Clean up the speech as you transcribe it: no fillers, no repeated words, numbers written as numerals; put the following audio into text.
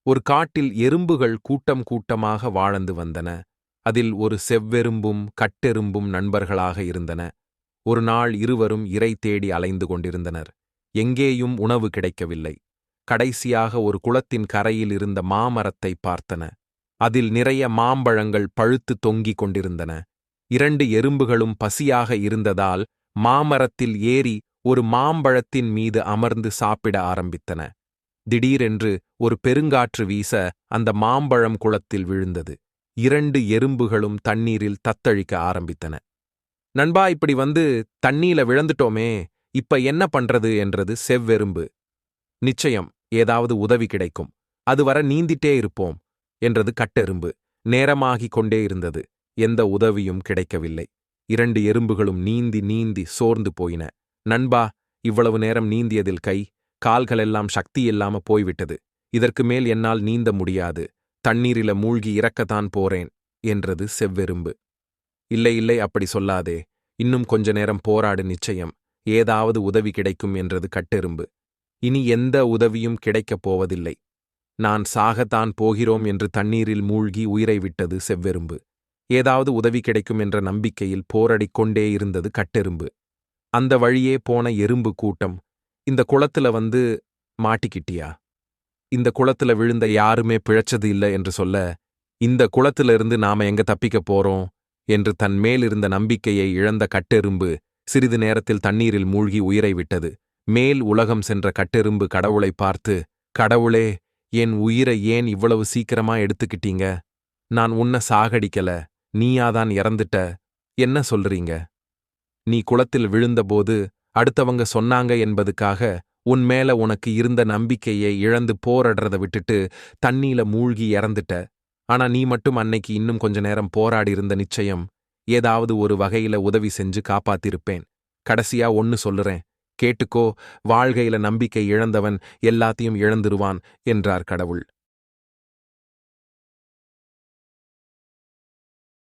ஒரு காட்டில் எறும்புகள் கூட்டம் கூட்டமாக வாழ்ந்து வந்தன. அதில் ஒரு செவ்வெறும்பும் கட்டெறும்பும் நண்பர்களாக இருந்தன. ஒரு நாள் இருவரும் இரை தேடி அலைந்து கொண்டிருந்தனர். எங்கேயும் உணவு கிடைக்கவில்லை. கடைசியாக ஒரு குளத்தின் கரையில் இருந்த மாமரத்தை பார்த்தன. அதில் நிறைய மாம்பழங்கள் பழுத்து தொங்கிக் கொண்டிருந்தன. இரண்டு எறும்புகளும் பசியாக இருந்ததால் மாமரத்தில் ஏறி ஒரு மாம்பழத்தின் மீது அமர்ந்து சாப்பிட ஆரம்பித்தன. திடீரென்று ஒரு பெருங்காற்று வீச அந்த மாம்பழம் குளத்தில் விழுந்தது. இரண்டு எறும்புகளும் தண்ணீரில் தத்தளிக்க ஆரம்பித்தன. நண்பா, இப்படி வந்து தண்ணீல விழுந்துட்டோமே, இப்ப என்ன பண்றது என்றது செவ்வெறும்பு. நிச்சயம் ஏதாவது உதவி கிடைக்கும், அதுவரை நீந்திட்டே இருப்போம் என்றது கட்டெறும்பு. நேரமாகிக் கொண்டே இருந்தது. எந்த உதவியும் கிடைக்கவில்லை. இரண்டு எறும்புகளும் நீந்தி நீந்தி சோர்ந்து போயின. நண்பா, இவ்வளவு நேரம் நீந்தியதில் கை கால்களெல்லாம் சக்தி இல்லாம போய்விட்டது. இதற்கு மேல் என்னால் நீந்த முடியாது. தண்ணீரில மூழ்கி இறக்கத்தான் போறேன் என்றது செவ்வெறும்பு. இல்லை இல்லை, அப்படி சொல்லாதே. இன்னும் கொஞ்ச நேரம் போராடு, நிச்சயம் ஏதாவது உதவி கிடைக்கும் என்றது கட்டெறும்பு. இனி எந்த உதவியும் கிடைக்கப் போவதில்லை. நான் சாகத்தான் போகிறோம் என்று தண்ணீரில் மூழ்கி உயிரை விட்டது செவ்வெறும்பு. ஏதாவது உதவி கிடைக்கும் என்ற நம்பிக்கையில் போராடிக் கொண்டே இருந்தது கட்டெறும்பு. அந்த வழியே போன எறும்பு கூட்டம், இந்த குளத்துல வந்து மாட்டிக்கிட்டியா? இந்த குளத்துல விழுந்த யாருமே பிழைச்சது இல்ல என்று சொல்ல, இந்த குளத்துல இருந்து நாம எங்க தப்பிக்கப் போறோம் என்று தன் மேலிருந்த நம்பிக்கையை இழந்த கட்டெறும்பு சிறிது நேரத்தில் தண்ணீரில் மூழ்கி உயிரை விட்டது. மேல் உலகம் சென்ற கட்டெறும்பு கடவுளை பார்த்து, கடவுளே, என் உயிரை ஏன் இவ்வளவு சீக்கிரமா எடுத்துக்கிட்டீங்க? நான் உன்னை சாகடிக்கல, நீயாதான் இறந்துட்ட. என்ன சொல்றீங்க? நீ குளத்தில் விழுந்தபோது அடுத்தவங்க சொன்னாங்க என்பதுக்காக உன் மேல உனக்கு இருந்த நம்பிக்கையை இழந்து போராடுறத விட்டுட்டு தண்ணீல மூழ்கி இறந்துட்ட. ஆனா நீ மட்டும் அன்னைக்கு இன்னும் கொஞ்ச நேரம் போராடி இருந்த, நிச்சயம் ஏதாவது ஒரு வகையில உதவி செஞ்சு காப்பாத்திருப்பேன். கடைசியா ஒன்னு சொல்லுறேன், கேட்டுக்கோ. வாழ்கையில நம்பிக்கை இழந்தவன் எல்லாத்தையும் இழந்துருவான் என்றார் கடவுள்.